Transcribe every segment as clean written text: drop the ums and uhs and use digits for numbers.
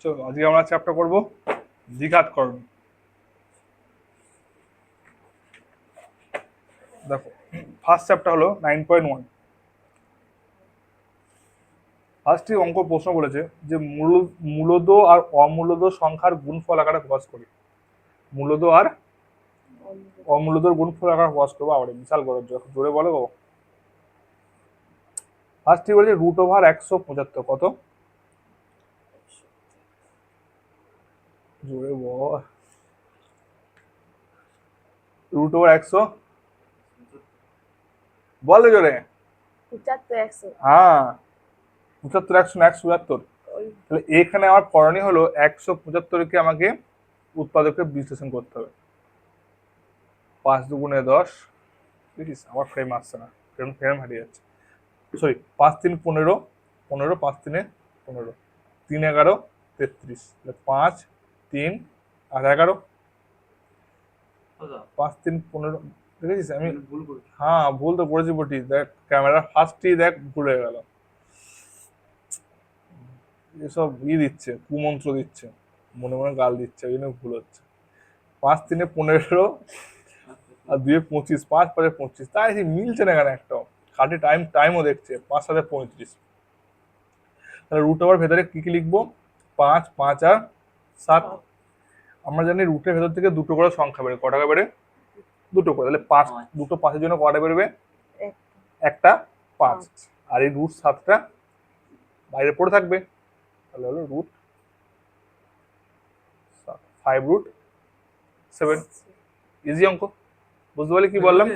চলো আজকে আমরা চ্যাপ্টার করব দ্বিঘাতকরণ। দেখো, ফার্স্ট চ্যাপ্টার হলো 9.1। ফার্স্টে অঙ্ক প্রশ্ন বলেছে যে মূলদ আর অমূলদ সংখ্যার গুণফল আকারে প্রকাশ করি। মূলদ আর অমূলদর গুণফল আকারে প্রকাশ করবো। আবার বিশাল গরজ, জোরে বলো গো। ফার্স্টে বলেছে √175 কত? জোরে বল। √100 বলে জোরে। 75 হ্যাঁ, 75 100 175। তাহলে এখানে আমার করণীয় হলো 175কে আমাকে উৎপাদকে বিশ্লেষণ করতে হবে। 5 দুগুণে 10, দেখিস আমার ফ্রেম আসছে না, ফ্রেম হারিয়ে যাচ্ছে। সরি, 5 3 15, 15 5 3 15, 3 11 33, 5 3 আর 11, 5 3 15। দেখেছিস আমি হ্যাঁ ভুল তো করেছি বটি। দেখ ক্যামেরা ফার্স্টই দেখ ভুল হয়ে গেল। এসব দিচ্ছে, কুমন্ত্র দিচ্ছে, মনে মনে গাল দিচ্ছে, ওই জন্য ভুল হচ্ছে। 5 3 15 আর 2 25, 5 5 25, তাই মিলছে না এখানে একটাও। খাটে টাইমও দেখছে 5 7 35। তাহলে রুট ওভার ভেতরে কি কি লিখবো? 5 5 আর 7। আমরা জানি রুটের ভেতর থেকে দুটো করে সংখ্যা বেরোবে। কটা করে বেরোবে? দুটো করে। তাহলে 5, দুটো 5-এর জন্য কটা বেরোবে? একটা 5। আর এই √7টা বাইরে পড়ে থাকবে, তাহলে হলো √5√7। ইজি অঙ্ক, বুঝতে পারলে কি বললাম?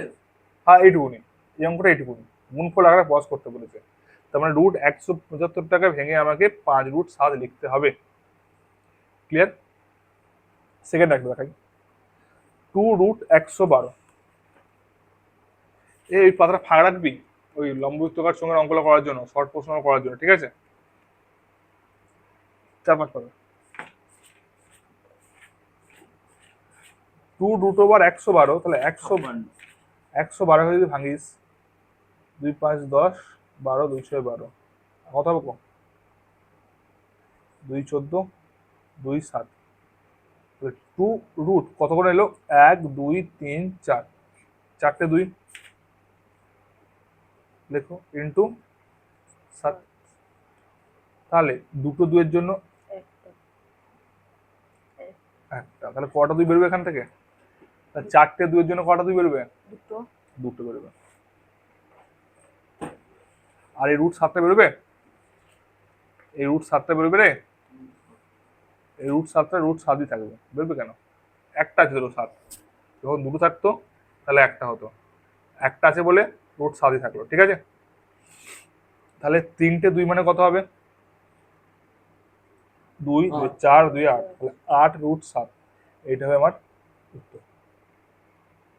হ্যাঁ এইটুকুনি, এই অঙ্কটা এইটুকুনি। গুণফল আকারে প্রকাশ করতে বলেছে। তার মানে √175 ভেঙে আমাকে 5√7 লিখতে হবে। ক্লিয়ার? সেকেন্ড একটা দেখাই, 2√112। এই পাতাটা ফাঁকা রাখবি ওই লম্ববৃত্তকার সঙ্গে অঙ্কলা করার জন্য, শর্ট প্রশ্ন করার জন্য, ঠিক আছে? 4-5 পাতা। 2√112, তাহলে 112 যদি ভাঙিস, 2 5 10 12 2 6 12, কত হবে? 2 14 2 7। টু রুট কত করে এলো? 1 2 3 4, চারটে 2 লেখো ইন্টু 7। তাহলে দুটো 2 এর জন্য একটা, তাহলে কটা 2 বেরোবে এখান থেকে? চারটে 2 এর জন্য কটা 2 বেরোবে? দুটো বেরোবে। আর এই √7টা বেরোবে, এই √7টা বেরোবে রে। এই √7টা √7ই থাকবে, বেরোবে কেন? একটা আছে ধরো 7, যখন দুটো থাকতো তাহলে একটা হতো, একটা আছে বলে √7ই থাকলো, ঠিক আছে? তাহলে 3টে 2 মানে কত হবে? 2 4 2 8, তাহলে 8√7। এইটা হবে আমার উত্তর।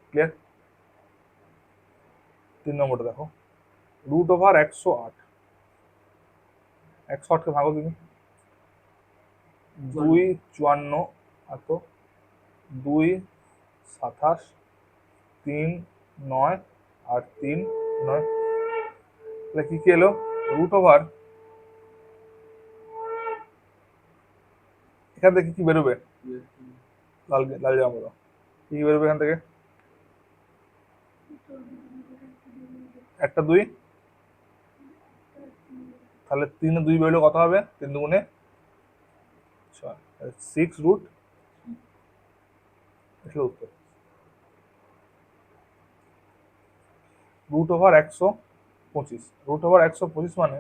ক্লিয়ার? 3 নম্বরটা দেখো, √108। 108কে ভাগো তুমি, 2 54 এত, 2 27, 3 9 আর 3 9। তাহলে কি কি এলো? √, এখান থেকে কি বেরোবে? লাল লাল জামা পড়ো, কি বেরোবে এখান থেকে? একটা 2, তাহলে 3 2 বেরোলে কত হবে? 3 দুগুণে 6, 6 এটা উত্তর। √125, √125 মানে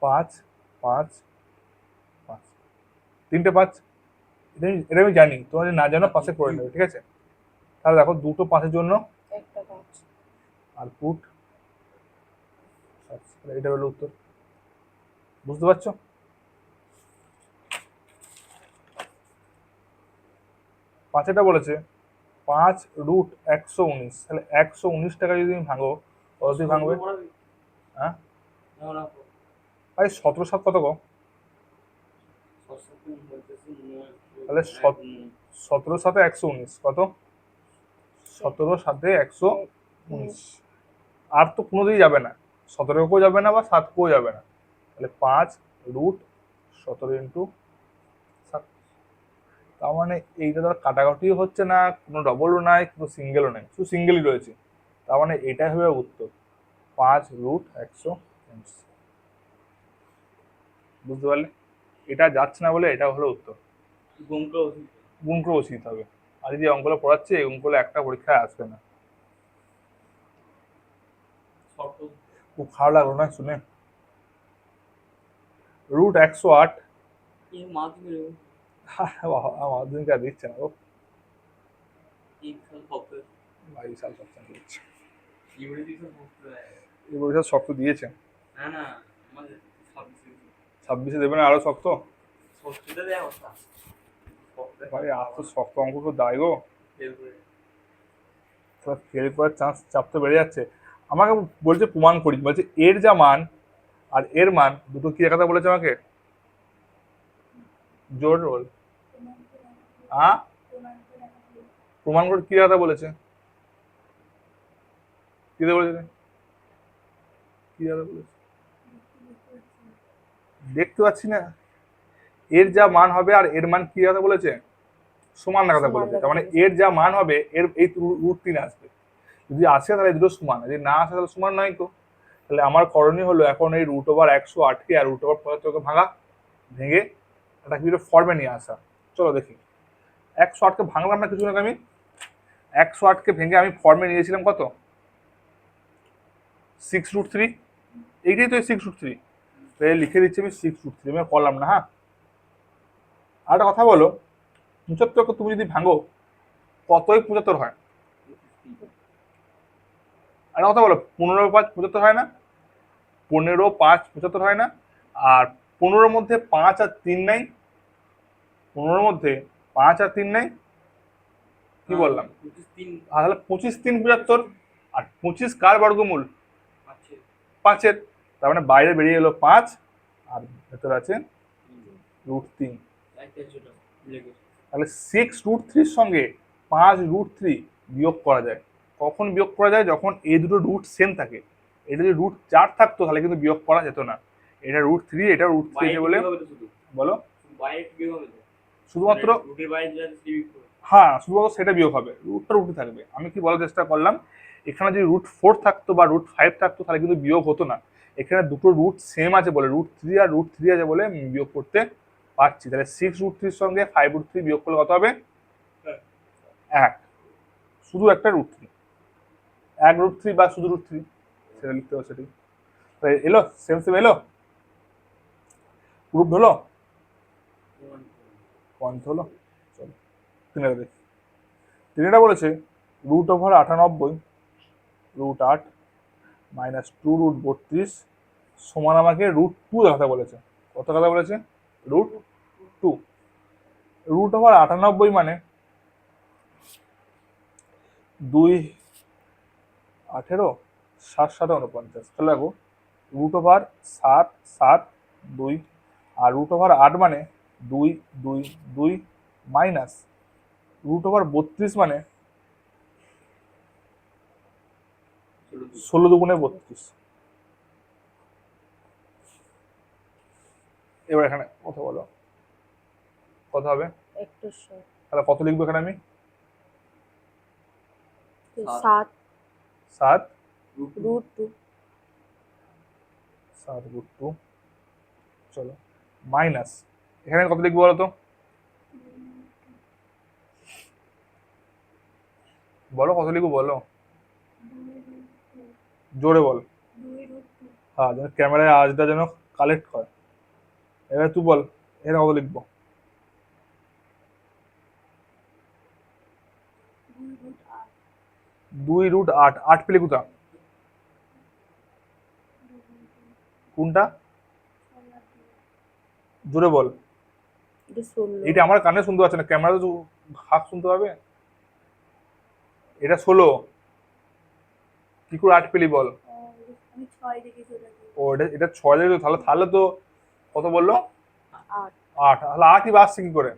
5 5 5, 3টে 5। এটা আমি জানি, তোমরা যদি না জানো পাশে করে নেবে, ঠিক আছে? তাহলে দেখো দুটো 5-এর জন্য আর পুট, এটা হলো উত্তর। বুঝতে পারছো? পাঁচেটা বলেছে 5√119, তাহলে 119 টাকা যদি তুমি ভাঙো, কত দিয়ে ভাঙবে? হ্যাঁ ভাই 17 কত গো? তাহলে 17 119 কত? 17 119। আর তো কোনোদিনই যাবে না, 17কেও যাবে না বা 7কেও যাবে না, তাহলে 5 রুট 17 × 7। তার মানে এইটা ধর কাটাকাটিও হচ্ছে না, কোনো ডবলও নাই, কোনো সিঙ্গেলও নাই, শুধু সিঙ্গেলই রয়েছে। তার মানে এটাই হবে উত্তর, 5√150। বুঝতে পারলে? এটা যাচ্ছে না বলে এটা হলো উত্তর। গুণ করে বসিয়ে দিতে হবে। আর যদি অঙ্কগুলো পড়াচ্ছে এই অঙ্কগুলো একটা পরীক্ষায় আসবে না। খুব খারাপ লাগলো না শুনে। √108। মাধ্যমিক আর দিচ্ছে না গো, 22 সাল সপ্তাহ দিচ্ছে। এই শক্ত দিয়েছে, 26-এ দেবে না আরো শক্ত? ভাই এত শক্ত অঙ্ক তো দায় গো, ফেল করার চাপ তো বেড়ে যাচ্ছে। আমাকে বলছে প্রমাণ করি, বলছে এর যা মান আর এর মান দুটো কি দেখাতে বলেছে আমাকে, জোর বল। প্রমাণ করে কি দেখাতে বলেছে, কি দেখাতে বলেছে, কি দেখাতে বলেছে দেখতে পাচ্ছি না। এর যা মান হবে আর এর মান কি দেখাতে বলেছে, সমান দেখাতে বলেছে। তার মানে এর যা মান হবে এর এই √3 আসবে। যদি আসে তাহলে দুটো সমান, যদি না আসে তাহলে সমান নয় তো। তাহলে আমার করণীয় হলো এখন এই √108কে আর √75কে ভেঙে একটা কিছু ফর্মে নিয়ে আসা। চলো দেখি, 108কে ভাঙলাম না কিছু না, আমি 108কে ভেঙে আমি ফর্মে নিয়েছিলাম কত, 6√3। এইটাই তো 6√3, লিখে দিচ্ছি আমি 6√3, আমি করলাম না। হ্যাঁ, আর একটা কথা বলো, 75কে তুমি যদি ভাঙো কতই 75 হয়? আর কথা বলো, 15×5 75 হয় না? 15×5 75 হয় না? আর 15-র মধ্যে 5 আর 3 নাই, 15-র মধ্যে 5 আর 3 নাই, কি বললাম? তাহলে 25×3 75। আর 25 কার বর্গমূল? 5-এর। তার মানে বাইরে বেরিয়ে এলো 5 আর ভেতর আছে √3। তাহলে 6√3 সঙ্গে 5√3 বিয়োগ করা যায়। কখন বিয়োগ করা যায়? যখন এই দুটো রুট সেম থাকে। এটা যদি √4 থাকতো তাহলে কিন্তু বিয়োগ করা যেত না। এটা √3, এটা √3 বলে বলো, শুধুমাত্র হ্যাঁ, শুধুমাত্র সেটা বিয়োগ হবে, রুটটা রুটই থাকবে। আমি কি বলার চেষ্টা করলাম, এখানে যদি √4 থাকতো বা √5 থাকতো তাহলে কিন্তু বিয়োগ হতো না। এখানে দুটো রুট সেম আছে বলে, √3 আর √3 আছে বলে বিয়োগ করতে পারছি। তাহলে 6√3 সঙ্গে 5√3 বিয়োগ করলে কত হবে? 1। শুধু একটা √3, 1√3 বা শুধু √3 সেটা লিখতে হবে। সেটি এলো, সেম সেম এলো, প্রুফ হলো, পয়েন্ট হলো। চলো তিনটা দেখি। তিনটা বলেছে √98 √8 -2√32 সমান আমাকে √2 দেখাতে বলেছে। কত কথা বলেছে? √2। √98 মানে 2×18 7×7 49। তাহলে দেখো √7 7 2 আর √8 মানে 2 2 2 মাইনাস √32 মানে 16×2 = 32। এবার এখানে কথা বলো, কত হবে? তাহলে কত লিখবো এখানে আমি? 7 √2। চলো মাইনাস এখানে কত লিখবো বলো তো, বলো কত লিখবো বলো, জোরে বল। হ্যাঁ, যেন ক্যামেরায় আওয়াজটা যেন কালেক্ট হয়। এবার তুই বল এখানে কত লিখবো? 2√8। 8 পেলে কোথা, কোনটা? জোরে বল। এটা আমার কানে শুনতে পাচ্ছে না, ক্যামেরা তো হাফ শুনতে পাবে। এটা 16, কি করে 8 পেলি বল? ও এটা 6 দেখে, তাহলে তাহলে তো কত বললো? 8। তাহলে 8ই বা আসছে কি করে?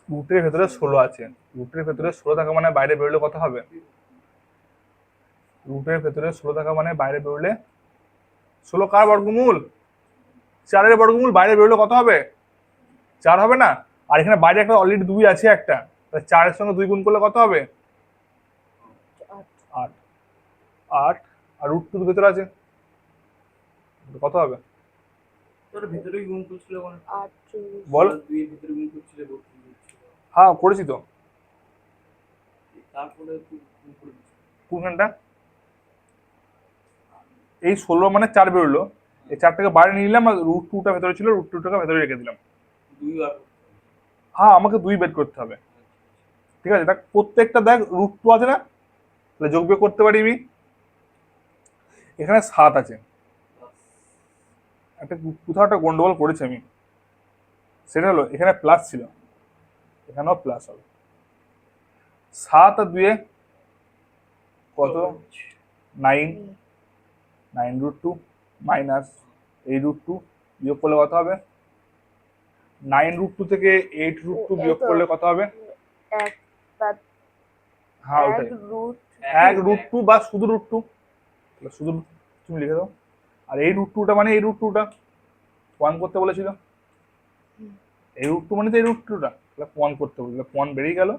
রুটের ভেতরে 16 আছে, রুটের ভেতরে 16 থাকা মানে বাইরে বেরোলে কত হবে? রুটের ভেতরে 16 থাকা মানে বাইরে বেরোলে 16 কার বর্গমূল? 4-এর বর্গমূল। বাইরে বেরোলে কত হবে? 4 হবে না? আর এখানে বাইরে একটা অলরেডি 2 আছে একটা, তাহলে 4-এর সঙ্গে 2 গুণ করলে কত হবে? 8 8। 8 আর √2 ভেতরে আছে, কত হবে? তোর ভেতরে গুণ করছিল কোন 48 বল। দুই এর ভিতরে গুণ করছিল বত্রিশ হচ্ছিল। হ্যাঁ করেছি তো। তারপরে তুই গুণ করে দিচ্ছিস। কোনখানটা? এই 16 মানে 4 বেরোলো, এই 4টাকে বাইরে নিয়ে নিলাম আর √2টা ভেতরে ছিল, √2টাকে ভেতরে রেখে দিলাম। দুই বার করতে হবে। হ্যাঁ আমাকে 2 বের করতে হবে। ঠিক আছে, দেখ প্রত্যেকটা দেখ √2 আছে না, তাহলে যোগ বিয়োগ করতে পারি আমি। এখানে 7 আছে, একটা কোথাও একটা গন্ডগোল করেছি আমি, সেটা হলো এখানে প্লাস ছিল, এখানেও প্লাস হবে। 7 আর 2 কত? 9। 9√2 মাইনাস এই √2 বিয়োগ করলে কত হবে? 9√2 থেকে 8√2 বিয়োগ করলে কত হবে? 1 বা হ্যাঁ ওটাই, 1√2 বা শুধু √2, শুধু তুমি লিখে দাও। আর এই √2টা মানে এই √2টা 1 করতে বলেছিল, এই √2 মানে তো এই √2টা, তাহলে 1 করতে বলেছিল, 1 বেরিয়ে গেল,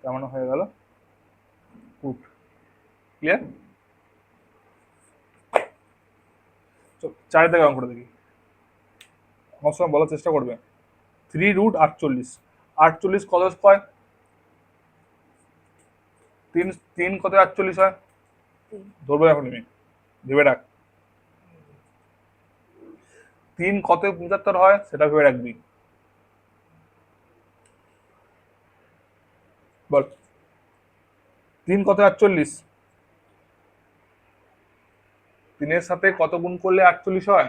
তার মানে হয়ে গেল √। ক্লিয়ার? চারিদিকে অঙ্ক করে দেখি, আমার সময় বলার চেষ্টা করবে। 3√48, 48 কত হয়? 3 কত 48 হয়? ধরবো এখন তুমি, ভেবে রাখ। 3 কত 75 হয় সেটা ভেবে রাখবি। বল 3 কত 48? 3-এর সাথে কত গুণ করলে 48 হয়?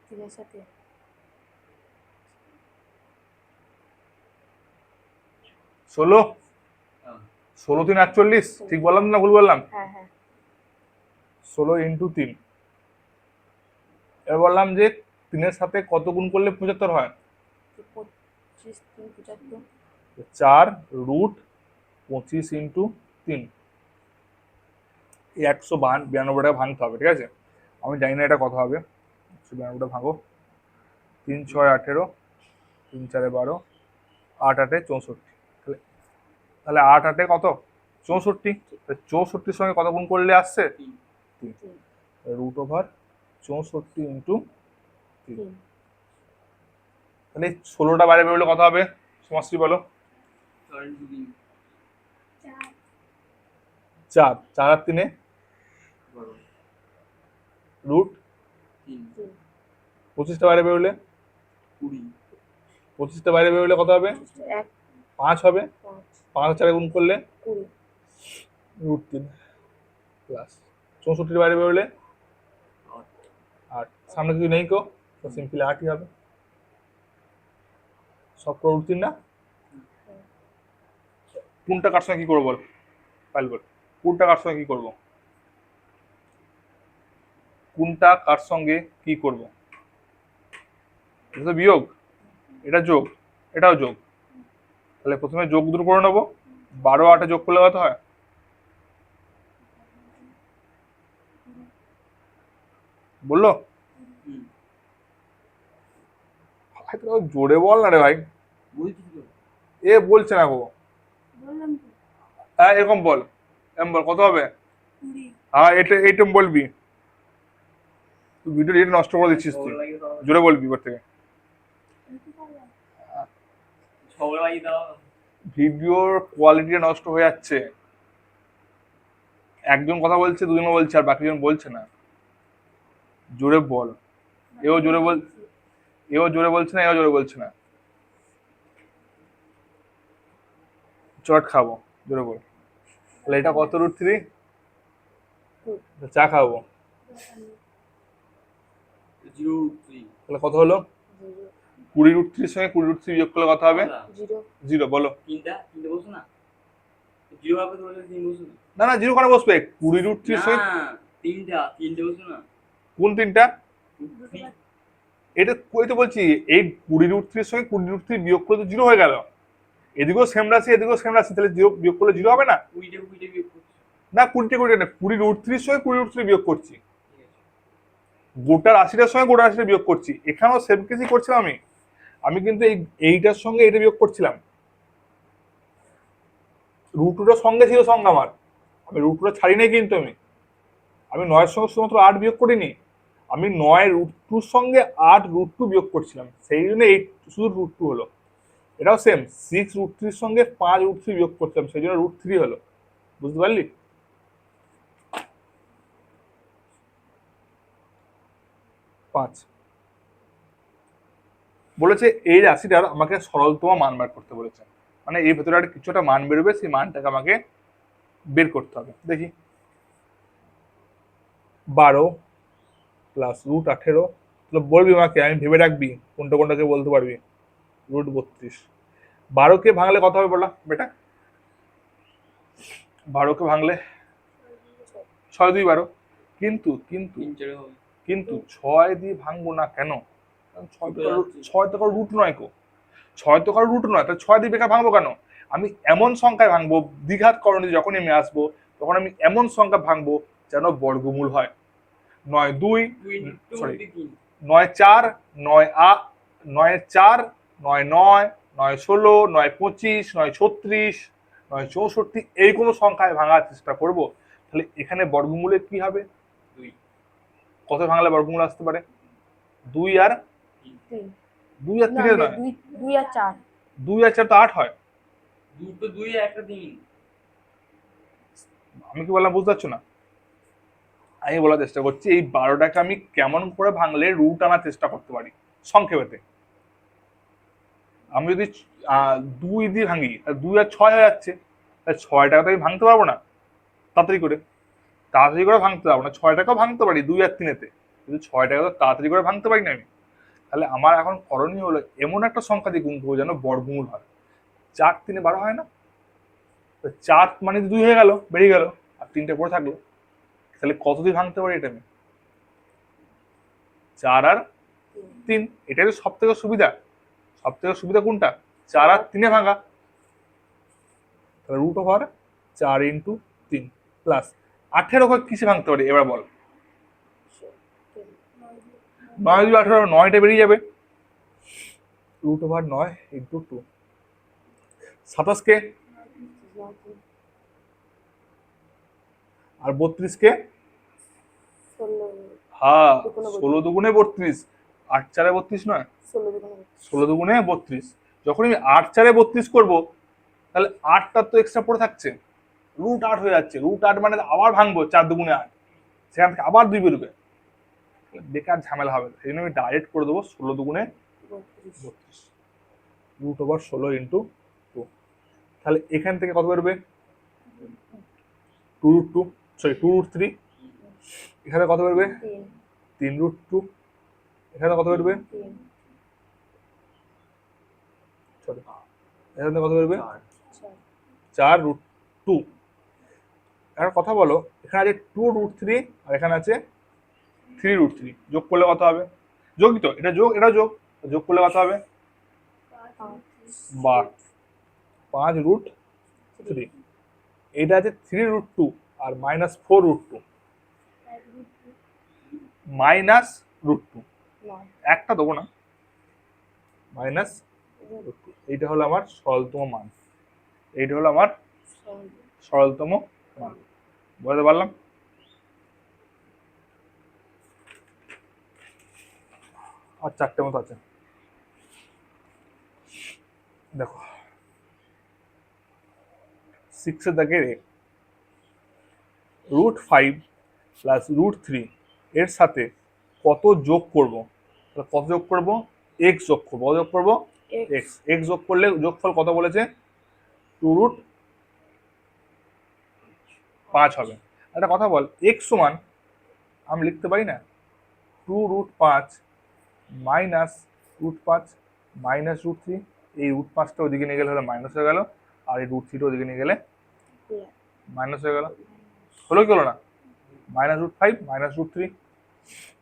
3 এর সাথে 16। হ্যাঁ। 16 3 48, ঠিক বললাম না ভুল বললাম? হ্যাঁ হ্যাঁ 16 ইন্টু 3। এবার বললাম যে 3-এর সাথে কত গুণ করলে 75 হয়? 25 3 75 4√25 ইন্টু 3, এই 192টা ভাঙতে হবে। ঠিক আছে, আমি জানি না এটা কত হবে, 192টা ভাঙো। 3 6 18, 3 4 12, 8 8 64, তাহলে 8 8 কত? 64। 64-র সঙ্গে কত গুণ করলে আসছে? 3। √64 ইন্টু 3, 3 তাহলে 16টা বাইরে বেরোলে কত হবে? সমাজটি বলো। 4 4 আর 3 √, 25টা বাইরে বেরোলে 25টা বাইরে বেরোলে কত হবে? 1 5 হবে। 5 5 4 গুণ করলে 20 √3 প্লাস 64 বাইরে বেরোলে 8, সামনে কিছু নেই কো, তো সিম্পলি 8ই হবে। সব করে √3 না? কোনটা কার সঙ্গে কি করবো বল, ফাইল বল, কোনটা কার সঙ্গে কি করবো? কোনটা কার সঙ্গে কি করব? এটা তো বিয়োগ, এটা যোগ, এটাও যোগ, তাহলে প্রথমে যোগ দুটো করে নেবো। 12 8 যোগ করলে কত হয়? বললো? জোরে বল না রে ভাই, এ বলছে না গো। বললাম তো হ্যাঁ এরকম বল, এরকম বল কত হবে? 20 হ্যাঁ এটা এইটম বলবি, তুই ভিডিও এটা নষ্ট করে দিচ্ছিস, তুই জোরে বলবি এবার থেকে। ভিডিওর কোয়ালিটিটা নষ্ট হয়ে যাচ্ছে, একজন কথা বলছে, দুজন বলছে আর বাকিজন বলছে না। জোরে বল, এও জোরে বল, এও জোরে বলছে না, এও জোরে বলছে না। চট খাবো, জোরে বল। তাহলে এটা কত √3? চা খাবো, তাহলে কত হলো? 20 √3 সঙ্গে 20 √3 বিয়োগ করলে কত হবে? 0 0। বলো। তিনটা বসো না, জিরো হবে তো বলে তিন বসো না। না না 0 কেন বসবে? 20 √3 সঙ্গে না তিনটে বসো না। কোন তিনটা? √3 এটা কই তো বলছি, এই 20 √3 সঙ্গে 20 √3 বিয়োগ করলে তো 0 হয়ে গেল। এদিকেও সেম রাশি, এদিকেও সেম রাশি, তাহলে 0 বিয়োগ করলে 0 হবে না? কুড়িটা বিয়োগ করছো। না 20 না, 20√3 সঙ্গে 20√3 বিয়োগ করছি, গোটা রাশিটার সঙ্গে গোটা রাশিটা বিয়োগ করছি। এখানেও সেম কেসই করছিলাম আমি। আমি কিন্তু এইটার সঙ্গে এটা বিয়োগ করছিলাম। √2টার সঙ্গে ছিল সংখ্যা আমার, আমি √2টা ছাড়ি নাই কিন্তু আমি 9-এর সঙ্গে শুধুমাত্র 8 বিয়োগ করিনি, আমি 9 √2 সঙ্গে 8 √2 বিয়োগ করছিলাম, সেই জন্য এই শুধু √2 হলো। এটাও সেম, 6 √3 সঙ্গে 5 √3 বিয়োগ করছিলাম, সেই জন্য √3 হলো। বুঝতে পারলি? 5 বলেছে এই রাশিটার আমাকে সরলতম মান বের করতে বলেছে, মানে এই ভেতরে একটা কিছু একটা মান বেরোবে, সেই মানটাকে আমাকে বের করতে হবে। দেখি 12 প্লাস √18, বলবি আমাকে, আমি ভেবে রাখবি কোনটা কোনটাকে বলতে পারবি। √32, 12কে ভাঙলে কত হবে বলা বেটা? 12কে ভাঙলে 6 2 12, কিন্তু কিন্তু 3 4 হবে। কিন্তু 6 দিয়ে ভাঙবো না কেন? কারণ 6 তো কারো রুট নয় কো, 6 তো কারো রুট নয়, তাহলে 6 দিয়ে বেকার ভাঙবো কেন? আমি এমন সংখ্যায় ভাঙবো, দ্বিঘাত করণে যখন আমি আসবো তখন আমি এমন সংখ্যা ভাঙবো যেন বর্গমূল হয়। 9 2, 2 সরি 3 9 4, 9 8, 9 4, 9 9, 9 16, 9 25, 9 36, 9 64, এই কোনো সংখ্যায় ভাঙার চেষ্টা করব, তাহলে এখানে বর্গমূলে কি হবে? 2 কত ভাঙলে বর্গমূল আসতে পারে? 2 আর 3 2 আর না 3 নয়, 2 আর 4 2 আর 4 তো 8 হয়। 2 তো 2 একটা 3। আমি কি বললাম বুঝতে পারছো না? আমি বলার চেষ্টা করছি এই 12টাকে আমি কেমন করে ভাঙলে রুট আনার চেষ্টা করতে পারি সংক্ষেপেতে। আমি যদি 2 দিয়ে ভাঙি, 2 আর 6 হয়ে যাচ্ছে, তাহলে 6টাকে তো আমি ভাঙতে পারবো না তাড়াতাড়ি করে, ভাঙতে পারবো না। 6টাকেও ভাঙতে পারি 2 আর 3-তে, কিন্তু 6টাকে তো তাড়াতাড়ি করে ভাঙতে পারি না আমি। তাহলে আমার এখন করণীয় হলো এমন একটা সংখ্যা দিয়ে গুণ করবো যেন বর্গমূল হয়। 4 3 12 হয় না? 4 মানে 2 হয়ে গেল, বেরিয়ে গেল, আর 3টে পড়ে থাকলো। তাহলে কত দিয়ে ভাঙতে পারি এটা আমি? 4 আর 3, এটাই তো সব থেকে সুবিধা। সব থেকে সুবিধা কোনটা? 4 আর 3-এ ভাঙা। তাহলে √4 × 3 প্লাস 8-এর ওপর কিসে ভাঙতে পারি এবার বল? 9 2 18, 9টা বেরিয়ে যাবে। √9 × 2, 27কে আর 32কে, 16 হ্যাঁ দুগুণে 16 দুগুণে 32, 8 4 32 নয়, 16 দুগুণে 32। যখন আমি 8 4 32 করবো, তাহলে 8টা তো এক্সট্রা পড়ে থাকছে, √8 হয়ে যাচ্ছে। √8 মানে আবার ভাঙবো 4 দুগুণে 8, সেখান থেকে আবার 2 বেরোবে, বেকার ঝামেলা হবে। সেই জন্য আমি ডাইরেক্ট করে দেবো 16 দুগুণে 32, √16 × 2। তাহলে এখান থেকে কত বেরোবে? 2√2, সরি 2√3। এখানে কত বেরোবে? 3√2। এখানে কত বেরোবে? সরি, এখানে কত বেরোবে? 4√2। একটা কথা বলো, এখানে আছে 2√3 আর এখানে আছে 3√3, যোগ করলে কত হবে? যোগই তো, এটা যোগ এটা যোগ, যোগ করলে কত হবে? 5√3। এটা আছে 3√2 আর -4√2, -√2, একটা দেবো না, -√2। এইটা হলো আমার সরলতম মান, এইটা হলো আমার সরলতম মান। বুঝতে পারলাম? আর 4টে মতো আছে, দেখো 6-এর দাগে √5 প্লাস √3 এর সাথে কত যোগ করব? কত যোগ করব? x যোগ করবো। কত যোগ করবো? x। x যোগ করলে যোগফল কত বলেছে? 2√5 হবে। একটা কথা বল, x সমান আমি লিখতে পারি না 2√5 মাইনাস √5 মাইনাস √3, এই √5টা ওদিকে নিয়ে গেলে হলো মাইনাস হয়ে গেল, আর এই √3টা ওদিকে নিয়ে গেলে মাইনাস হয়ে গেল। হলো কি হলো না? -√5 মাইনাস √3।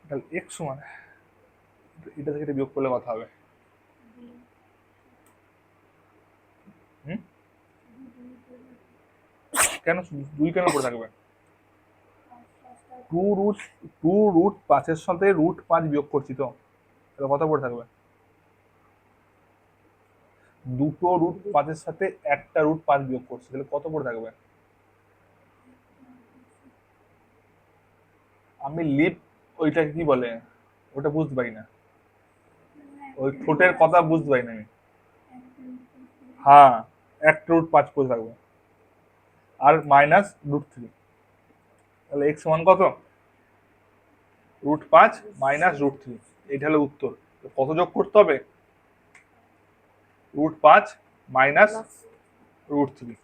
তাহলে x সমান, এটা থেকে এটা বিয়োগ করলে কথা হবে। কেন 2 কেন পড়ে থাকবে? 2√5 সাথে √5 বিয়োগ করছি তো, তাহলে কত পড়ে থাকবে? দুটো √5 সাথে একটা √5 বিয়োগ করছি, তাহলে কত পড়ে থাকবে? আমি লিপ ওইটাকে কি বলে ওটা বুঝতে পারি না, ওই ঠোঁটের কথা বুঝতে পারি না আমি। হ্যাঁ, একটা √5 পড়ে থাকবে আর -√3, তাহলে x সমান কত? √5 -√3, এটা হলো উত্তর। তো কত যোগ করতে হবে? √5 -√3।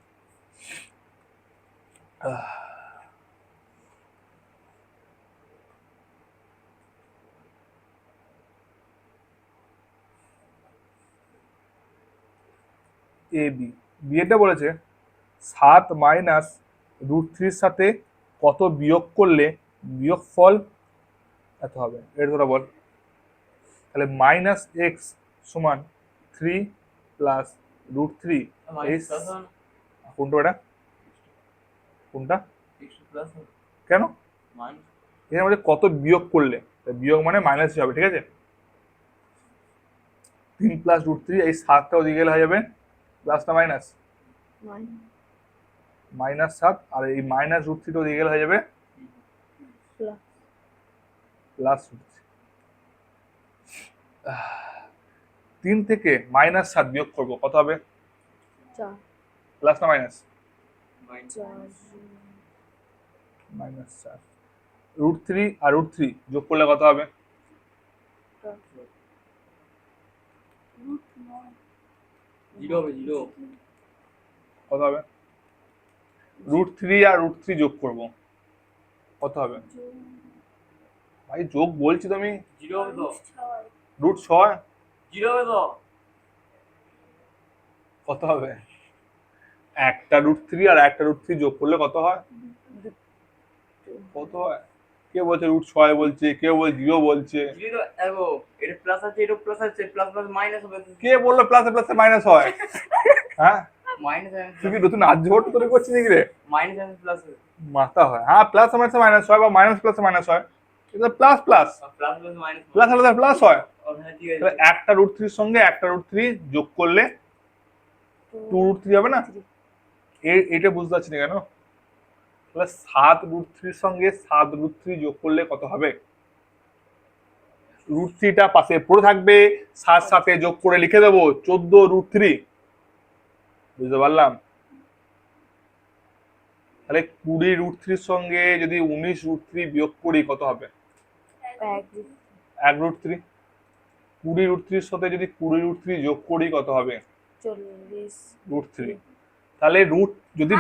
এ বি, বিয়েটা বলেছে 7 -√3 সাথে কত বিয়োগ করলে বিয়োগফল এত হবে, এর তোরা বল। তাহলে -x সমান 3 +√3, মাইনাস প্লাস হবে না? কোনটা এটা? কোনটা? x প্লাস হবে কেন? মাইনাস এর মধ্যে কত বিয়োগ করলে, তা বিয়োগ মানে মাইনাস হবে, ঠিক আছে। 3 +√3, এই 7টা ওদিকে গেলে হয়ে যাবে প্লাস না মাইনাস? -7, আর এই -√3টা ওদিকে গেলে হয়ে যাবে +√3। 3 থেকে -7 বিয়োগ করবো, কত হবে? 4 প্লাস না মাইনাস? -4। √3 আর √3 যোগ করলে কত হবে? জিরো হবে, জিরো। কত হবে? √3 আর √3 যোগ করব, কত হবে? ভাই যোগ বলছি তো আমি। জিরো হবে তো, √6, জিরো হবে তো। কত হবে? একটা √3 আর একটা √3 যোগ করলে কত হয়? কত হয়? কে বলছে √6 বলছে, কেউ বলছে 0 বলছে। জিরো তো দেখো, এটা প্লাস আছে, এটা প্লাস আছে, প্লাস প্লাস মাইনাস হবে। কে বললো প্লাসে প্লাসে মাইনাস হয়? হ্যাঁ, মাইনাস তুই কি নতুন আর্যভট্ট তৈরি করছিস নাকি রে? মাইনাস আছে, প্লাস আছে। মাথা হয়, হ্যাঁ প্লাস মাইনাসে মাইনাস হয় বা মাইনাস প্লাসে মাইনাস হয়, এটা plus plus plus plus minus plus আলাদা প্লাস হয়। হ্যাঁ ঠিক আছে। তাহলে একটা √3 এর সঙ্গে একটা √3 যোগ করলে 2√3 হবে না? এটা বুঝতে পারছি না কেন। তাহলে 7√3 এর সঙ্গে 7√3 যোগ করলে কত হবে? √3টা পাশে পড়ে থাকবে, 7 সাথে যোগ করে লিখে দেবো 14√3। বুঝতে পারলাম? তাহলে 20√3 এর সঙ্গে যদি 19√3 বিয়োগ করি কত হবে? 1√3। 20√3 এর সাথে যদি 20√3 যোগ করি কত হবে? 40√3। তাহলে যদি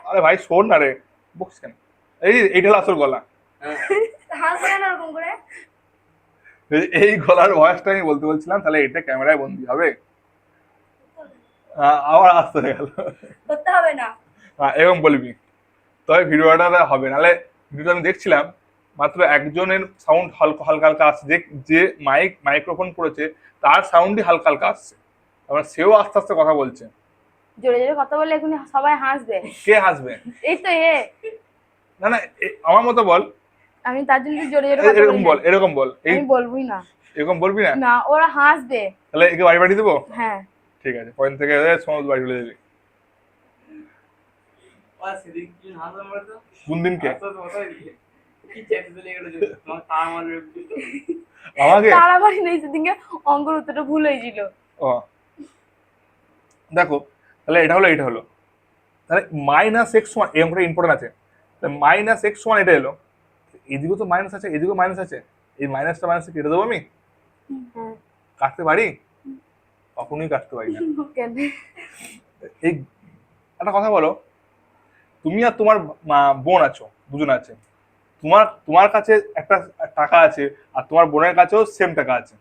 আরে ভাই শোন না রে, বকস কেন? এইটা হলো আসল গলা। এই গলার ভয়েসটা আমি বলতে বলছিলাম, তাহলে এটা ক্যামেরায় বন্দি হবে। আবার আসতে হয়ে গেল, করতে হবে না। এরকম বলবি তবে ভিডিওটা হবে, নাহলে ভিডিওটা আমি দেখছিলাম মাত্র একজনের সাউন্ড হালকা হালকা হালকা আসছে, যে মাইক্রোফোন পড়েছে তার সাউন্ডই হালকা হালকা আসছে, তারপর সেও আস্তে আস্তে কথা বলছে। জোরে জোরে কথা বললে এখন সবাই হাসবে। কে হাসবে? এই তো না না, আমার মতো বল। আমি তার জন্য জোরে জোরে কথা এরকম বলি বল, না। এরকম বল। আমি বলবই না। এরকম বলবি না? না, ওরা হাসবে। তাহলে একে বাড়ি বাড়ি দেবো? হ্যাঁ ঠিক আছে, পয়েন্ট থেকে সমস্ত বাড়ি চলে যাবি। সেদিন কি হাসলাম বলতো? কোন দিনকে? কি চেপে চলে গেল যে তোমার তার মারবে। আমাকে তাড়াতাড়ি নেই, সেদিনকে অঙ্কের উত্তরটা ভুল হয়েছিল। ও দেখো, তাহলে এটা হলো তাহলে -x1, এই অঙ্কটা ইম্পর্টেন্ট আছে। -x1 এটা এলো, এদিকেও তো মাইনাস আছে, এদিকেও মাইনাস আছে, এই মাইনাসটা মাইনাসে কেটে দেবো আমি? হ্যাঁ। কাটতে পারি? কখনোই কাটতে পারি না। কেন? এই একটা কথা বলো, তুমি আর তোমার বোন আছো, দুজন আছে, তোমার কাছে একটা টাকা আছে আর তোমার বোনের কাছেও সেম টাকা আছে,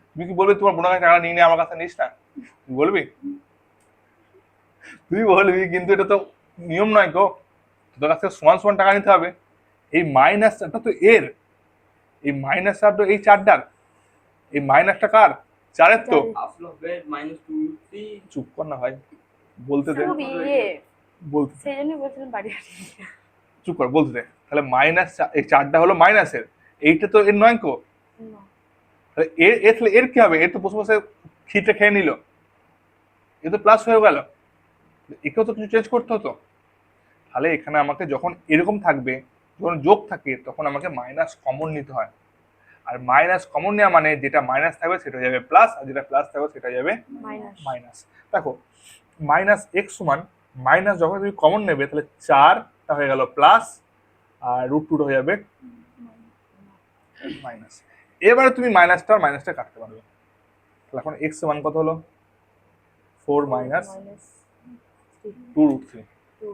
তুমি কি বলবে তোমার বোনের কাছে টাকা নিয়ে আমার কাছে নিস না? তুই বলবি? তুই বলবি, কিন্তু এটা তো নিয়ম নয় গো, তোদের কাছ থেকে সমান সমান টাকা নিতে হবে। এই মাইনাস চারটা তো এর, এই মাইনাস চারটা এই চারটার, এই মাইনাসটা কার? চারের তো। চুপ কর না ভাই, বলতে দে, খুব বলতে দে। সেই জন্যই বলছিলাম বাড়ি আসি। চুপ কর বলতে দে। তাহলে মাইনাস, এই 4টা হলো মাইনাসের, এইটা তো এর নয় কো। না। তাহলে তাহলে এর কি হবে? এর তো বসে বসে খিটে খেয়ে নিল, এ তো প্লাস হয়ে গেল, একেও তো কিছু চেঞ্জ করতে হতো। তাহলে এখানে আমাকে যখন এরকম থাকবে, যখন যোগ থাকে, তখন আমাকে মাইনাস কমন নিতে হয়। আর মাইনাস কমন নেওয়া মানে যেটা মাইনাস থাকবে সেটা যাবে প্লাস, আর যেটা প্লাস থাকবে সেটা যাবে মাইনাস। মাইনাস। দেখো মাইনাস এক্স সমান মাইনাস, যখন তুমি কমন নেবে তাহলে 4টা হয়ে গেল প্লাস, আর √2 হয়ে যাবে মাইনাস। এবারে তুমি মাইনাসটা আর মাইনাসটা কাটতে পারবে। তাহলে এখন এক্স সমান কত হলো? 4 মাইনাস মাইনাস 2√3। 2।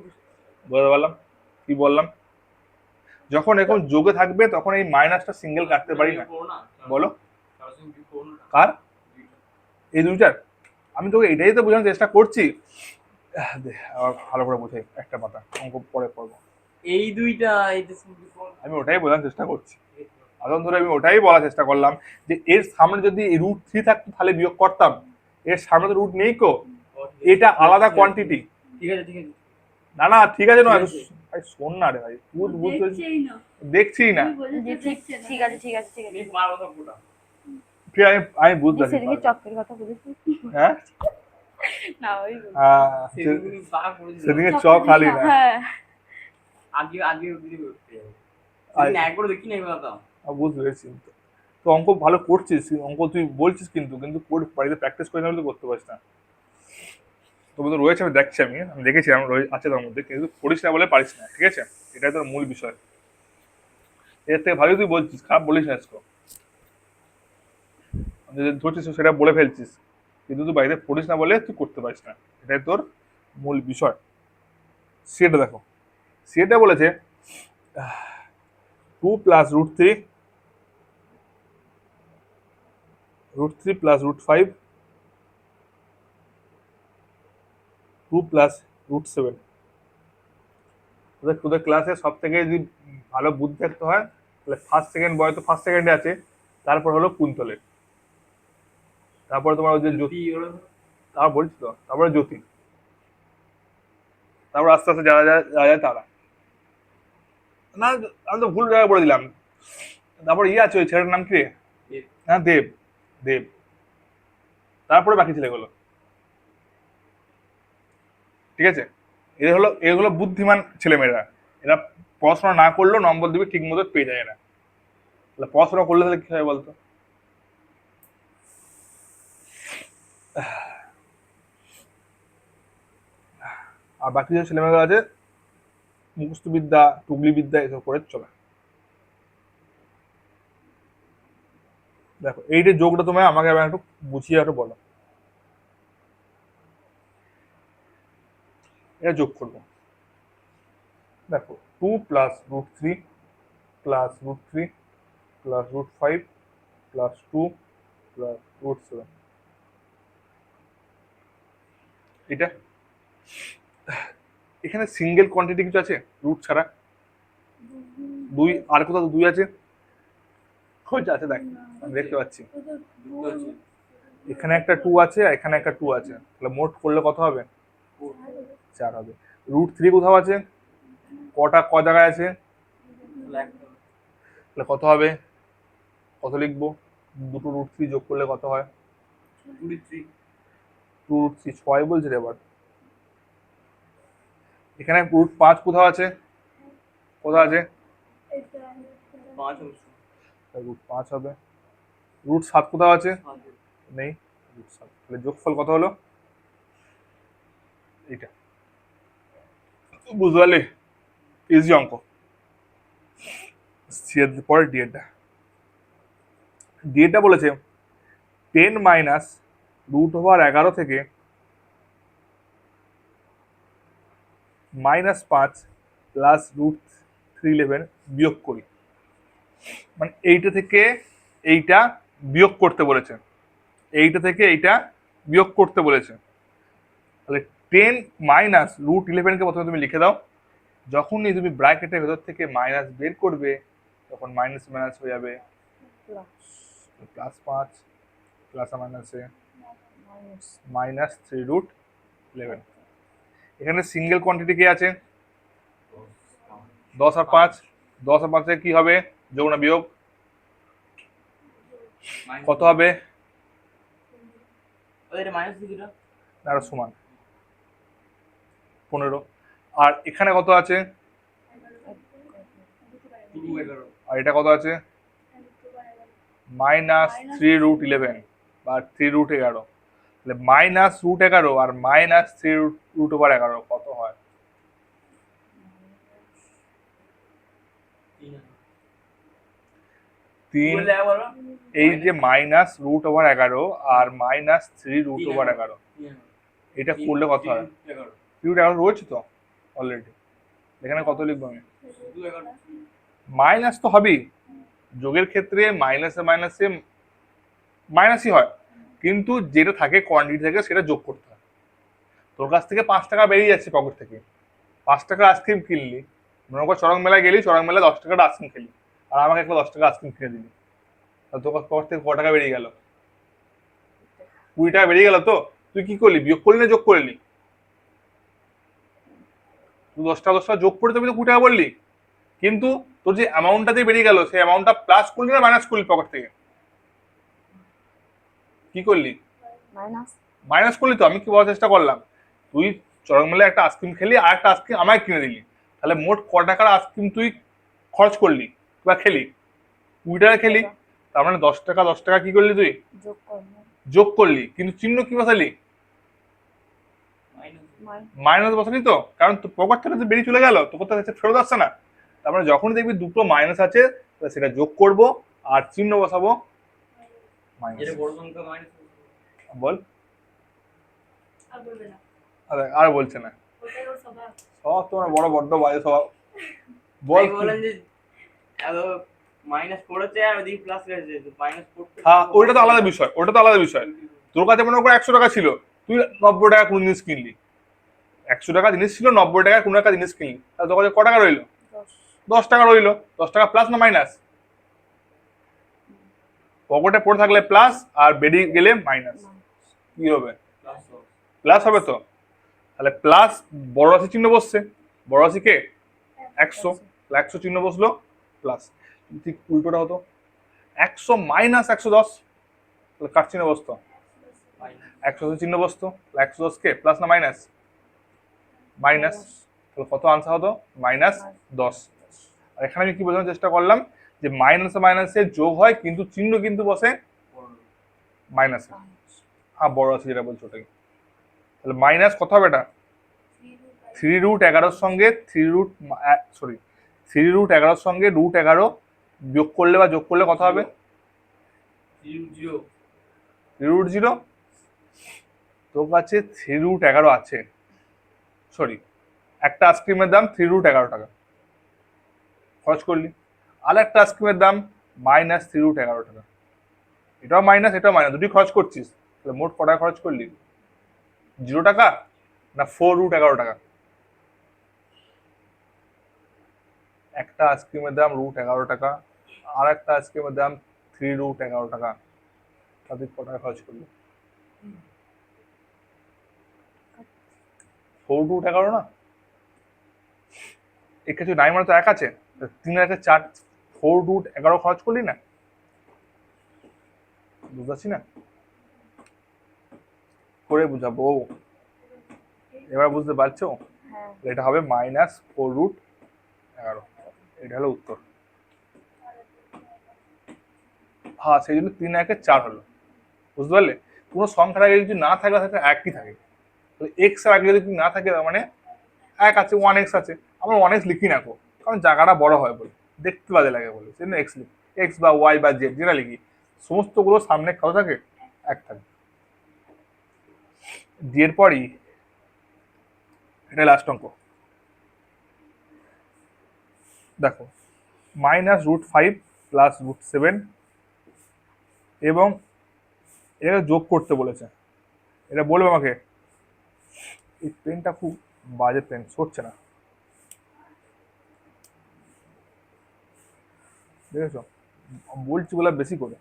বুঝতে পারলাম কি বললাম? যখন এরকম যোগে থাকবে তখন এই মাইনাসটা সিঙ্গেল কাটতে পারি না। বলো কার? এই দুইটার? আমি তোকে এটাই তো বোঝানোর চেষ্টা করছি। দে, আবার ভালো করে বোঝাই, একটা পাতা অঙ্ক পরে পড়বো। এই দুইটা এইটা সিম্পল ফর্ম। আমি ওটাই বোঝানোর চেষ্টা করছি, এখন ধরে আমি ওটাই বলার চেষ্টা করলাম যে এর সামনে যদি √3 থাকতো তাহলে বিয়োগ করতাম, এর সামনে তো রুট নেই কো, এটা আলাদা কোয়ান্টিটি। ঠিক আছে ঠিক আছে। না না ঠিক আছে নয়, ঠিক আছে। ভাই শোন না রে ভাই, বুঝতে দেখছেই না। দেখছি না। তুমি বলেছো জি, দেখছে না। ঠিক আছে, ঠিক আছে, ঠিক আছে। তুমি মারো তো পুরো। ঠিক আছে, আমি বুঝতে পারছি। সেদিকে চক্কের কথা বলেছি। হ্যাঁ না ওই সেদিন বাঘ করেছিল। সেদিকে চক খালি না। হ্যাঁ, আজকে আজকে কিছু করতে হবে। সেদিন একবার দেখি না কথা। বুঝতে পেরেছি। তো অঙ্ক ভালো করছিস, অঙ্ক তুই বলছিস, কিন্তু কিন্তু বাড়িতে প্র্যাকটিস করে না বলে তো করতে পারিস না। তবে তো রয়েছে, আমি দেখছি, আমি দেখেছি আমার আছে তার মধ্যে, কিন্তু পড়িস না বলে পারিস না, ঠিক আছে? এটাই তোর মূল বিষয়। এর থেকে ভালো তুই বলছিস, খারাপ বলিস না আজকে। যেটা ধরছিস সেটা বলে ফেলছিস, কিন্তু তুই বাড়িতে পড়িস না বলে তুই করতে পারিস না, এটাই তোর মূল বিষয়। সেটা দেখো, সেটা বলেছে 2 প্লাস √3 প্লাস √5 2 প্লাস √7। তোদের ক্লাসে সব থেকে যদি ভালো বুদ্ধি থাকতে হয় তাহলে ফার্স্ট সেকেন্ড বয় তো ফার্স্ট সেকেন্ডে আছে, তারপর হলো কুন্তলের, তারপরে তোমার ওই যে জ্যোতি, তারপর বলছি তো, তারপরে জ্যোতি, তারপর আস্তে আস্তে যারা যারা যারা যায় তারা। না আমি তো ভুল জায়গায় বলে দিলাম। তারপর আছে ওই ছেলেটার নাম কি রে? হ্যাঁ দেব, দেব। তারপরে বাকি ছেলেগুলো, ঠিক আছে? এগুলো বুদ্ধিমান ছেলেমেয়েরা, এরা পড়াশোনা না করলেও নম্বর দিবে ঠিক মতো, পেয়ে যায় এরা। তাহলে পড়াশোনা করলে তাহলে কি হবে বলতো? আর বাকি যে ছেলেমেয়েগুলো আছে মুখস্থ বিদ্যা, টুগলি বিদ্যা এসব করে চলে। দেখো এই যে যোগটা তুমি আমাকে আবার একটু বুঝিয়ে একটু বলো, এটা যোগ করবো। দেখো 2 plus √3 plus √3 plus √5 plus 2 plus √7, এটা এখানে সিঙ্গেল কোয়ান্টিটি কিছু আছে রুট ছাড়া? 2, আর কোথাও 2 আছে? কোথায় আছে দেখ, আমি দেখতে পাচ্ছি এখানে একটা 2 আছে, আর এখানে একটা 2 আছে, তাহলে মোট করলে কত হবে? 4 হবে। √3 কোথাও আছে? ক জায়গায় আছে? তাহলে কত হবে? কত লিখবো? দুটো √3 যোগ করলে কত হয়? 2√3 6 বলছে রে এবার। এখানে √5 কোথাও আছে? কোথাও আছে? √5 হবে। √7 কোথাও আছে? নেই। √7, তাহলে যোগফল কত হলো? এইটা। বুঝতে পারলি? ইজি অঙ্ক। পরে ডিএটা বলেছে 10 মাইনাস √11 থেকে -5 প্লাস √311 বিয়োগ করি। মানে এইটা থেকে এইটা বিয়োগ করতে বলেছে, এইটা থেকে এইটা বিয়োগ করতে বলেছে। তাহলে 10 মাইনাস √11 কে প্রথমে তুমি লিখে দাও, যখনই তুমি ব্র্যাকেটের ভেতর থেকে মাইনাস বের করবে তখন মাইনাস মাইনাস হয়ে যাবে +5 প্লাস মাইনাসে -3√11। এখানে সিঙ্গেল কোয়ান্টিটি কি আছে? 10 আর 5, 10 আর 5 কি হবে, যোগ না বিয়োগ? কত হবে? ওদের মাইনাস দিটা না এটা সমান 15। আর এখানে কত আছে? 2/11 আর এটা কত আছে? -3√11 বা 3√11। তাহলে -√11 আর -3√11 কত হয়? 3। এই যে -√11 আর -3√11, এটা করলে কত হয়? 3√11 রয়েছে তো অলরেডি, এখানে কত লিখবো আমি? মাইনাস তো হবেই, যোগের ক্ষেত্রে মাইনাসে মাইনাসে মাইনাসই হয়, কিন্তু যেটা থাকে কোয়ান্টিটি থেকে সেটা যোগ করতে হয়। তোর কাছ থেকে 5 টাকা বেরিয়ে যাচ্ছে পকেট থেকে, 5 টাকা আইসক্রিম কিনলি, মনে কর চড়ক মেলায় গেলি, চড়ক মেলায় 10 টাকার আইসক্রিম খেলি, আর আমাকে একটা 10 টাকা আইসক্রিম কিনে দিলি, তাহলে তোর পকেট থেকে ক টাকা বেরিয়ে গেল? 20 টাকা বেরিয়ে গেল। তো তুই কি করলি, বিয়োগ করলি না যোগ করলি? তুই 10 টাকা 10 টাকা যোগ করে তবে তো 20 টাকা বললি, কিন্তু তোর যে অ্যামাউন্টটা দিয়ে বেরিয়ে গেল সেই অ্যামাউন্টটা প্লাস করলি না মাইনাস করলি পকেট থেকে? কি করলি? মাইনাস। মাইনাস করলি। তো আমি কি বলার চেষ্টা করলাম, তুই চরক মেলায় একটা আইসক্রিম খেলি আর একটা আইসক্রিম আমায় কিনে দিলি, তাহলে মোট ক টাকার আইসক্রিম তুই খরচ করলি বা খেলি? 20 টাকা খেলি। তার মানে 10 টাকা 10 টাকা কি করলি তুই? যোগ করবো। যোগ করলি, কিন্তু চিহ্ন কি বসালি? মাইনাস বসালি। তো কারণ তোর পকেট থেকে তো বেরিয়ে চলে গেল, তোর কোথাও ফেরত আসছে না। তার মানে যখন দেখবি দুটো মাইনাস আছে তাহলে সেটা যোগ করব আর চিহ্ন বসাবো মাইনাস। বল। আরে আর বলছে না, সব তোমার বড় বড্ড বাজে স্বভাব। বল। বলেন যে এত মাইনাস করেছে আর ওদিকে প্লাস করেছে, তো মাইনাস করতে হ্যাঁ ওইটা তো আলাদা বিষয়, ওটা তো আলাদা বিষয়। তোর কাছে মনে কর 100 টাকা ছিল, তুই 90 টাকা কোন জিনিস কিনলি, 100 টাকা জিনিস ছিল 90 টাকা কোন একটা জিনিস কিনলি, তাহলে তোর কাছে ক টাকা রইলো? 10 টাকা রইলো। 10 টাকা প্লাস না মাইনাস? পকেটে পড়ে থাকলে প্লাস আর বেরিয়ে গেলে মাইনাস। কি হবে? প্লাস হবে। তো তাহলে প্লাস বড় রাশি চিহ্ন বসছে, বড় রাশি কে? 100, 100 চিহ্ন বসলো প্লাস। ঠিক উল্টোটা হতো 100 মাইনাস 110, তাহলে কার চিহ্ন বসতো? 110 চিহ্ন বসতো। 110 কে প্লাস না মাইনাস? মাইনাস। তাহলে কত আনসার হতো? -10। আর এখানে আমি কি বোঝানোর চেষ্টা করলাম যে মাইনাসে মাইনাসে যোগ হয় কিন্তু চিহ্ন কিন্তু বসে মাইনাসে। হ্যাঁ বড় আছে যেটা বলছো ওটাই। তাহলে মাইনাস কত হবে এটা? 3√11 সঙ্গে 3√11 সঙ্গে √11 বিয়োগ করলে বা যোগ করলে কত হবে? 3√0। তোর কাছে 3√11 আছে, সরি, একটা আইসক্রিমের দাম 3√11 টাকা খরচ করলি, আর একটা আইসক্রিমের দাম -3√11 টাকা, এটাও মাইনাস এটাও মাইনাস, দুটি খরচ করছিস, তাহলে মোট ক টাকা খরচ করলি? 0 টাকা না 4√11 টাকা? একটা আইসক্রিমের দাম √11 টাকা, আর একটা আইসক্রিমের দাম 3√11 টাকা, তাদের ক টাকা খরচ করলি? 4√11 না, এর কাছে নাই মানে তো 1 আছে, 3 আর 4, 4√11 খরচ করলি না? বুঝতে পারছি না, করে বুঝাবো, এবার বুঝতে পারছো? হ্যাঁ। এটা হবে -4√11, এটা হলো উত্তর। হ্যাঁ সেই জন্য 3 আর 4 হলো, বুঝতে পারলে? কোনো সংখ্যার আগে যদি না থাকে সেটা একই থাকে, তো এক্স এর আগে যদি না থাকে তার মানে 1 আছে, 1x আছে। আমরা 1x লিখি না, কারণ জায়গাটা বড় হয় বলে, দেখতে বাজে লাগে বলে, সেই জন্য এক্স লিখি। এক্স বা ওয়াই বা জেড যেটা লিখি সমস্তগুলো সামনে কত থাকে? 1 থাকে। ডি এর পরই এটা লাস্ট অঙ্ক, দেখো -√5 প্লাস √7 এবং এটা যোগ করতে বলেছে। এটা বলবে আমাকে, এই পেনটা খুব বাজে পেন, সরছে না, দেখেছো? বলছি বলে বেশি করে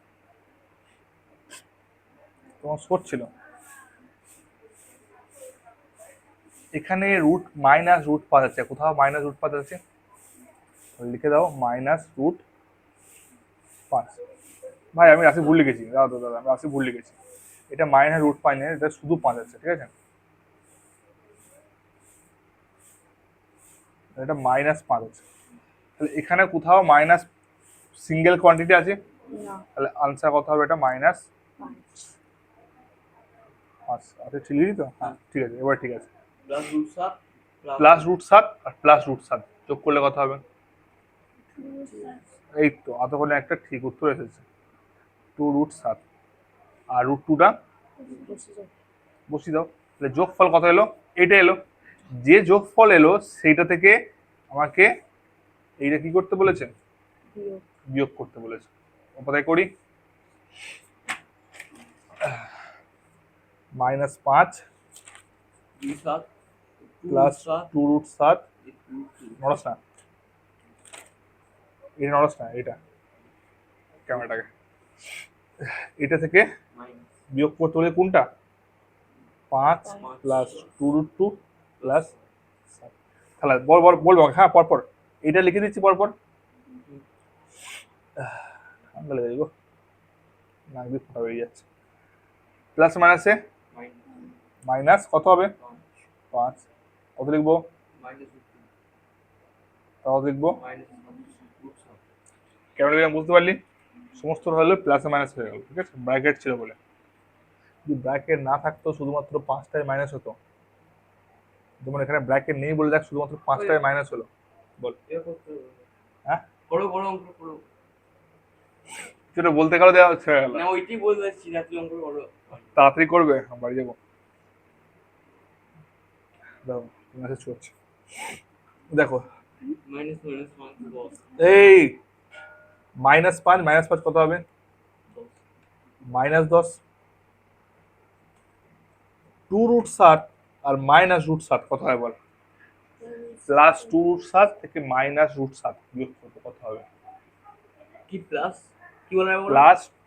তোমার সরছিল। এখানে √5 আছে, কোথাও -√5 আছে? লিখে দাও -√5। ভাই আমি রাশি ভুল লিখেছি, দাদা দাদা আমি রাশি ভুল লিখেছি। এটা -√5 নেই, এটা শুধু 5 আছে, ঠিক আছে? এটা -5 আছে। তাহলে এখানে কোথাও মাইনাস সিঙ্গেল কোয়ান্টিটি আছে, না তাহলে আনসার কত হবে? এটা -5। 5 আচ্ছা ঠিক আছে তো? হ্যাঁ ঠিক আছে, এবার ঠিক আছে। +√7 +√7 আর +√7 যোগ করলে কত হবে? এই তো এতক্ষণে একটা ঠিক উত্তর এসেছে, 2√7। আর √2টা বসিয়ে দাও। তাহলে যোগফল কত এলো? এটা এলো। যে যোগফল এলো সেইটা থেকে আমাকে এইটা কি করতে বলেছে? বিয়োগ বিয়োগ করতে বলেছে। কোথায় করি? -5 2/7 প্লাস 2√7 নড়স না, এটা নড়স না, এটা ক্যামেরাটাকে, এটা থেকে বিয়োগ করতে বলে কোনটা? 5 প্লাস 2√2 প্লাস 7। তাহলে বলবো হ্যাঁ পরপর এটা লিখে দিচ্ছি পরপর। ঠান্ডা লেগে গো, নাক দিয়ে ফোঁটা বেরিয়ে যাচ্ছে। প্লাস মাইনাসে মাইনাস কত হবে? 5। কত লিখবো? তাও লিখবো কেমন লিখলাম বুঝতে পারলি? সমস্ত হলো প্লাসে মাইনাস হয়ে গেল, ঠিক আছে? ব্র্যাকেট ছিল বলে। যদি ব্র্যাকেট না থাকতো শুধুমাত্র 5টায় মাইনাস হতো। যেমন এখানে ব্র্যাকেট নেই বলে দেখ শুধুমাত্র 5টায় মাইনাস হলো। বল হ্যাঁ বড় বড় অঙ্ক করো যেটা বলতে গেলে দেওয়া হচ্ছে গেল। না, ওইটাই বলতে যাচ্ছি, রাত্রি অঙ্ক করো। তাড়াতাড়ি করবে, আমি বাড়ি যাবো। দেখো মেসেজ করছে, দেখো মাইনাস মাইনাস 1 10 এই -5 কত হবে? -10। 2√7 আর -√7 কত হয় বল? +2√7 থেকে -√7 বিয়োগ করতে কত হবে? কি প্লাস কি বলা হবে?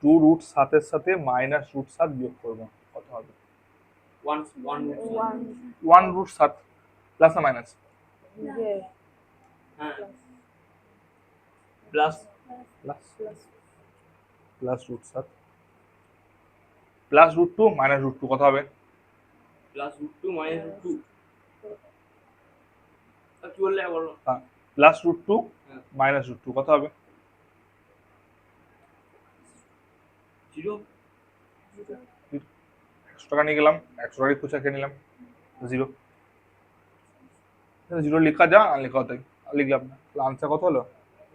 +2√7 এর সাথে -√7 বিয়োগ করবো কত হবে? 1 1√7 প্লাস না মাইনাস? হ্যাঁ প্লাস প্লাস +√7 +√2 -√2 কত হবে? +√2 -√2 কি বললে বলো? হ্যাঁ +√2 -√2 কত হবে? 0 100 টাকা নিয়ে গেলাম, 100 টাকা খুচরা খেয়ে নিলাম, 0। 0 লেখা যা আর লেখা তাই, লিখলাম না। আনসার কত হলো?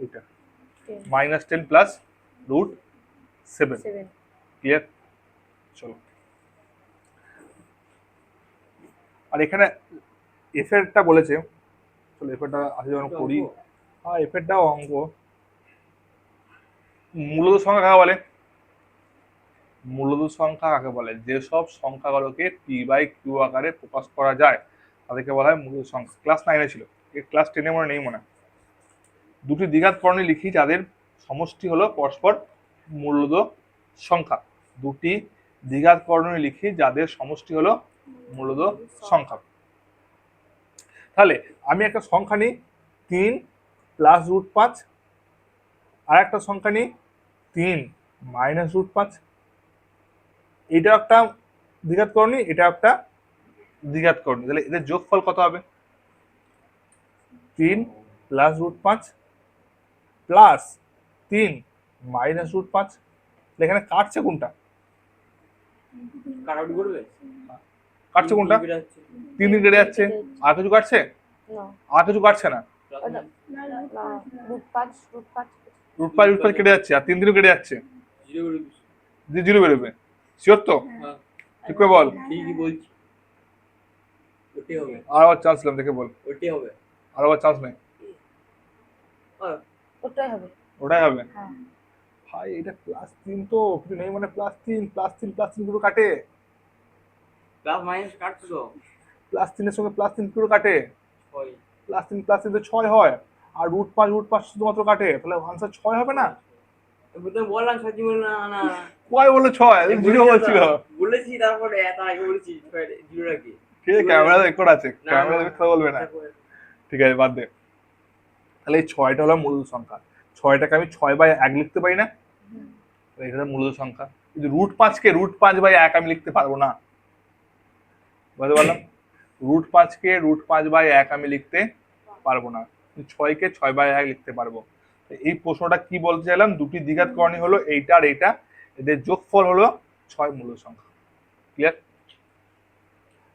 এটা -10 প্লাস √7। ক্লিয়ার? চলো, আর এখানে এফেরটা বলেছে, চলো এফেরটা আজকে যখন করি। হ্যাঁ এফেরটাও অঙ্ক। মূলত সংখ্যা কাকে বলে? মূলত সংখ্যা কাকে বলে? যেসব সংখ্যাগুলোকে p/q আকারে প্রকাশ করা যায় তাদেরকে বলা হয় মূলত সংখ্যা। ক্লাস 9-এ ছিল, ক্লাস 10-এ মনে নেই মনে। দুটি দ্বিঘাত বর্ণনী লিখি যাদের সমষ্টি হলো পরস্পর মূলত সংখ্যা। দুটি দ্বিঘাত বর্ণনী লিখি যাদের সমষ্টি হলো মূলত সংখ্যা। তাহলে আমি একটা সংখ্যা নিই 3 + √5, আর একটা সংখ্যা নিই 3 - √5। এটা একটা দ্বিঘাত করণী, এটা একটা দ্বিঘাত করণী। তাহলে এদের যোগফল কত হবে? 3 + √5 প্লাস 3 - √5। এখানে কাটছে কোনটা? কাটাকুটি করবে? কাটছে কোনটা? 3 দিন কেটে যাচ্ছে। আর কিছু কাটছে? আর কিছু কাটছে না। √5 কেটে যাচ্ছে আর 3 দিনও কেটে যাচ্ছে, 0 বেরোবে। শিওর তো? ঠিক করে বল। ঠিকই বলছি, ওটাই হবে। আর আবার চান্স দিলাম, দেখে বল। ওটাই হবে। আর আবার চান্স নেই, ওটাই হবে। ওটাই হবে। হ্যাঁ ভাই এটা +3 তো কিছু নেই মানে +3 পুরো কাটে। প্লাস মাইনাস কাটছো তো? +3 এর সঙ্গে +3 পুরো কাটে। 6 +3 তো 6 হয়, আর √5 শুধুমাত্র কাটে, তাহলে আনসার 6 হবে না? তুমি বললাম সত্যি বল না না কয় বলো 6? 0 বলছিল। বলেছি, তারপরে এত আগে বলেছি 0 রাখি। ঠিক আছে, ক্যামেরা রেকর্ড আছে, ক্যামেরা দেখে কথা বলবে না। ঠিক আছে বাদ দে। তাহলে এই 6টা হলো মূলদ সংখ্যা। 6টাকে আমি 6/1 লিখতে পারি না? হুম। তাহলে এটা হলো মূলদ সংখ্যা। কিন্তু √5 কে √5/1 আমি লিখতে পারবো না। বুঝতে পারলাম? √5 কে √5/1 আমি লিখতে পারবো না। 6 কে 6/1 লিখতে পারবো। তো এই প্রশ্নটা কি বলতে চাইলাম, দুটি দ্বিঘাত করণী হলো এইটা আর এইটা, এদের যোগফল হলো 6 মূলদ সংখ্যা। ক্লিয়ার?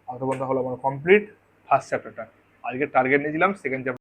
আধা ঘন্টা হলো আমার কমপ্লিট ফার্স্ট চ্যাপ্টারটা। আজকে টার্গেট নিয়েছিলাম সেকেন্ড চ্যাপ্টার